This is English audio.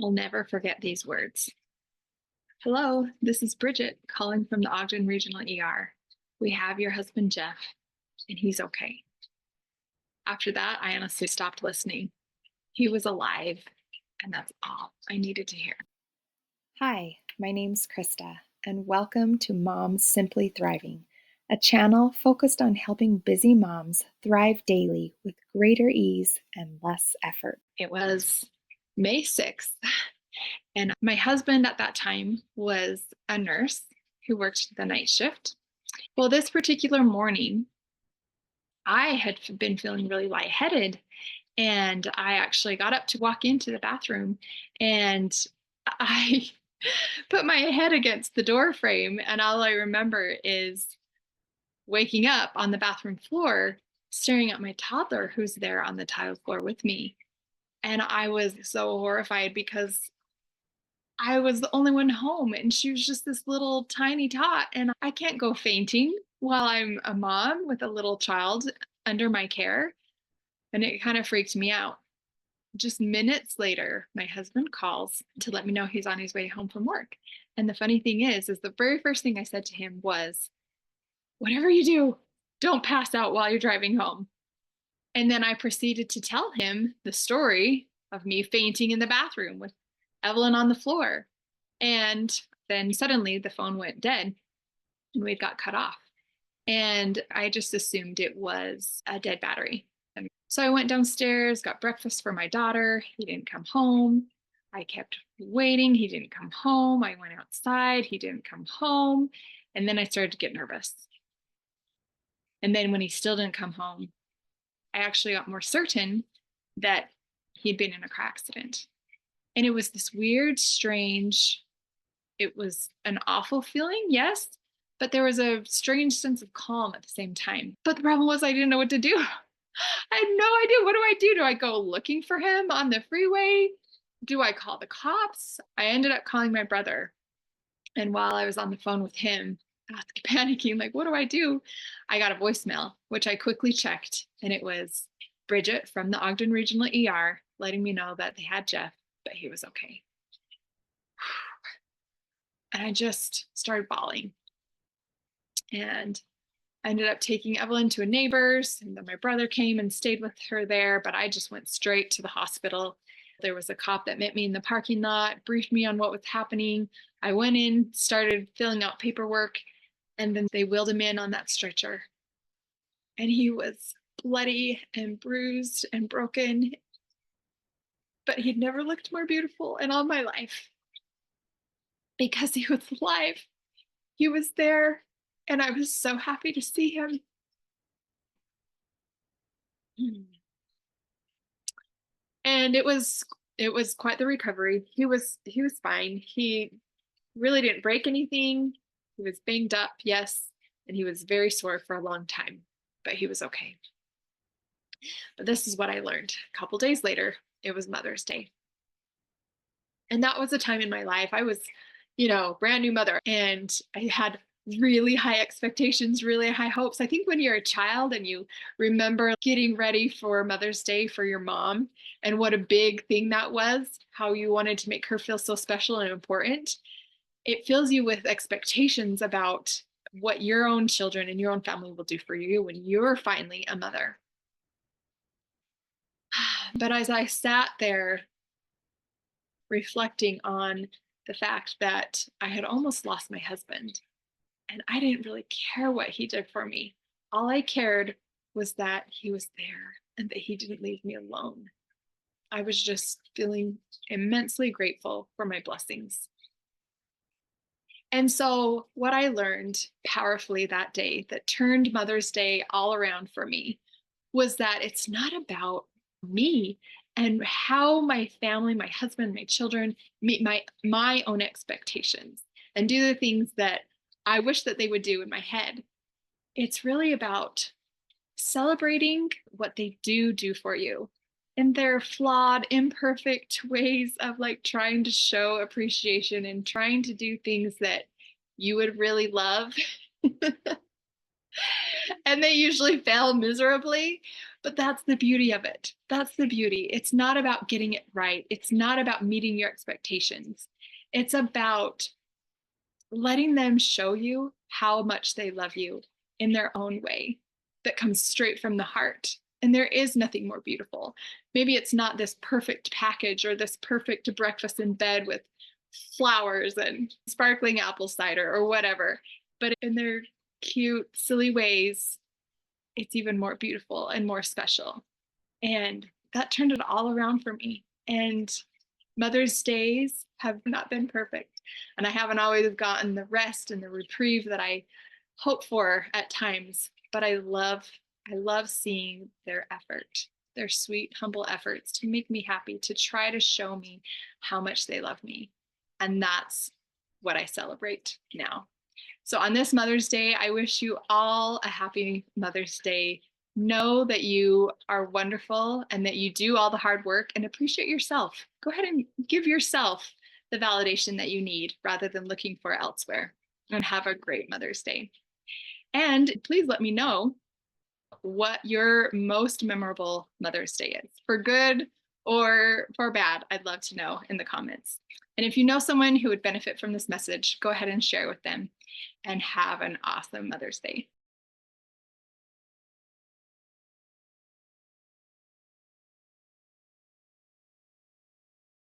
I'll never forget these words. Hello, this is Bridget calling from the Ogden Regional ER. We have your husband, Jeff, and he's okay. After that, I honestly stopped listening. He was alive, and that's all I needed to hear. Hi, my name's Krista, and welcome to Moms Simply Thriving, a channel focused on helping busy moms thrive daily with greater ease and less effort. It was May 6th, and my husband at that time was a nurse who worked the night shift. Well, this particular morning, I had been feeling really lightheaded. And I actually got up to walk into the bathroom and I put my head against the door frame. And all I remember is waking up on the bathroom floor, staring at my toddler who's there on the tile floor with me. And I was so horrified because I was the only one home and she was just this little tiny tot. And I can't go fainting while I'm a mom with a little child under my care. And it kind of freaked me out. Just minutes later, my husband calls to let me know he's on his way home from work. And the funny thing is the very first thing I said to him was, whatever you do, don't pass out while you're driving home. And then I proceeded to tell him the story of me fainting in the bathroom with Evelyn on the floor. And then suddenly the phone went dead and we got cut off. And I just assumed it was a dead battery. So I went downstairs, got breakfast for my daughter. He didn't come home. I kept waiting. He didn't come home. I went outside. He didn't come home. And then I started to get nervous. And then when he still didn't come home, I actually got more certain that he'd been in a car accident. And it was this weird, strange, it was an awful feeling, yes, but there was a strange sense of calm at the same time. But the problem was I didn't know what to do. I had no idea. What do I do? Do I go looking for him on the freeway? Do I call the cops? I ended up calling my brother. And while I was on the phone with him, panicking, like, what do I do? I got a voicemail, which I quickly checked. And it was Bridget from the Ogden Regional ER letting me know that they had Jeff, but he was okay. And I just started bawling. And I ended up taking Evelyn to a neighbor's, and then my brother came and stayed with her there, but I just went straight to the hospital. There was a cop that met me in the parking lot, briefed me on what was happening. I went in, started filling out paperwork, and then they wheeled him in on that stretcher. And he was bloody and bruised and broken, but he'd never looked more beautiful in all my life because he was alive. He was there, and I was so happy to see him. And it was quite the recovery. He was fine. He really didn't break anything. He was banged up, yes, and he was very sore for a long time, but he was okay. But this is what I learned. A couple days later, it was Mother's Day. And that was a time in my life. I was, brand new mother, and I had really high expectations, really high hopes. I think when you're a child and you remember getting ready for Mother's Day for your mom and what a big thing that was, how you wanted to make her feel so special and important, it fills you with expectations about what your own children and your own family will do for you when you're finally a mother. But as I sat there reflecting on the fact that I had almost lost my husband and I didn't really care what he did for me. All I cared was that he was there and that he didn't leave me alone. I was just feeling immensely grateful for my blessings. And so, what I learned powerfully that day that turned Mother's Day all around for me was that it's not about me and how my family, my husband, my children meet my own expectations and do the things that I wish that they would do in my head. It's really about celebrating what they do for you in their flawed, imperfect ways of like trying to show appreciation and trying to do things that you would really love. And they usually fail miserably. But that's the beauty of it. That's the beauty. It's not about getting it right. It's not about meeting your expectations. It's about letting them show you how much they love you in their own way that comes straight from the heart. And there is nothing more beautiful. Maybe it's not this perfect package or this perfect breakfast in bed with flowers and sparkling apple cider or whatever, but in their cute, silly ways, it's even more beautiful and more special. And that turned it all around for me. And Mother's Days have not been perfect. And I haven't always gotten the rest and the reprieve that I hope for at times. But I love seeing their effort, their sweet, humble efforts to make me happy, to try to show me how much they love me. And that's what I celebrate now. So on this Mother's Day, I wish you all a happy Mother's Day. Know that you are wonderful and that you do all the hard work and appreciate yourself. Go ahead and give yourself the validation that you need rather than looking for elsewhere. And have a great Mother's Day. And please let me know what your most memorable Mother's Day is, for good or for bad. I'd love to know in the comments. And if you know someone who would benefit from this message, go ahead and share with them, and have an awesome Mother's Day.